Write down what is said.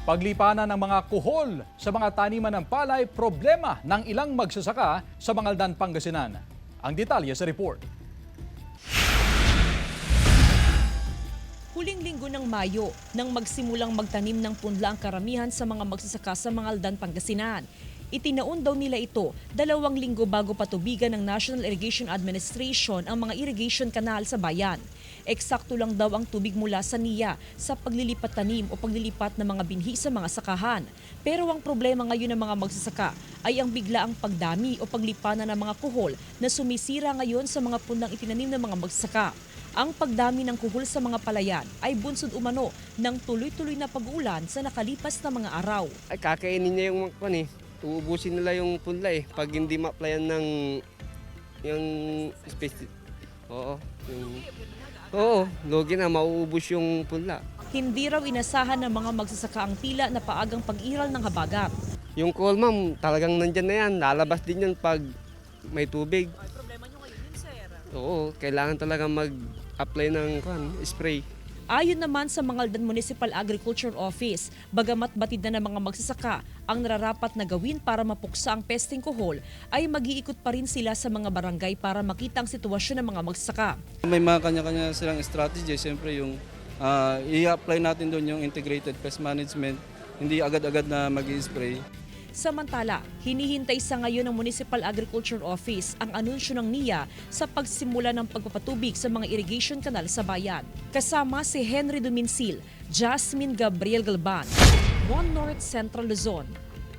Paglipanan ng mga kuhol sa mga taniman ng palay, problema ng ilang magsasaka sa Mangaldan, Pangasinan. Ang detalye sa report. Huling linggo ng Mayo nang magsimulang magtanim ng punla ang karamihan sa mga magsasaka sa Mangaldan, Pangasinan. Itinaon daw nila ito 2 linggo bago patubigan ng National Irrigation Administration ang mga irrigation canal sa bayan. Eksakto lang daw ang tubig mula sa NIA sa paglilipat tanim o paglilipat ng mga binhi sa mga sakahan. Pero ang problema ngayon ng mga magsasaka ay ang biglaang pagdami o paglipanan ng mga kuhol na sumisira ngayon sa mga punlang itinanim ng mga magsasaka. Ang pagdami ng kuhol sa mga palayan ay bunsod umano ng tuloy-tuloy na pag-uulan sa nakalipas na mga araw. Ay, kakainin niya yung uubusin nila yung punla pag hindi ma-applyan ng yung space. Oo, logi na mauubos yung punla. Hindi raw inasahan ng mga magsasaka ang tila na paagang pag-iral ng habagat. Yung coal ma'am, talagang nandyan na yan. Lalabas din yan pag may tubig. Problema nyo ngayon yun, sir? Oo, kailangan talaga mag-apply ng spray. Ayon naman sa Mangaldan Municipal Agriculture Office, bagamat batid na ng mga magsasaka ang nararapat na gawin para mapuksa ang pesting kuhol, ay mag-iikot pa rin sila sa mga barangay para makita ang sitwasyon ng mga magsasaka. May mga kanya-kanya silang strategy. Siyempre yung i-apply natin doon yung integrated pest management, hindi agad-agad na mag-i-spray. Samantala, hinihintay sa ngayon ng Municipal Agriculture Office ang anunsyo ng NIA sa pagsimula ng pagpapatubig sa mga irrigation canal sa bayan. Kasama si Henry Duminsil, Jasmine Gabriel Galban, One North Central Luzon.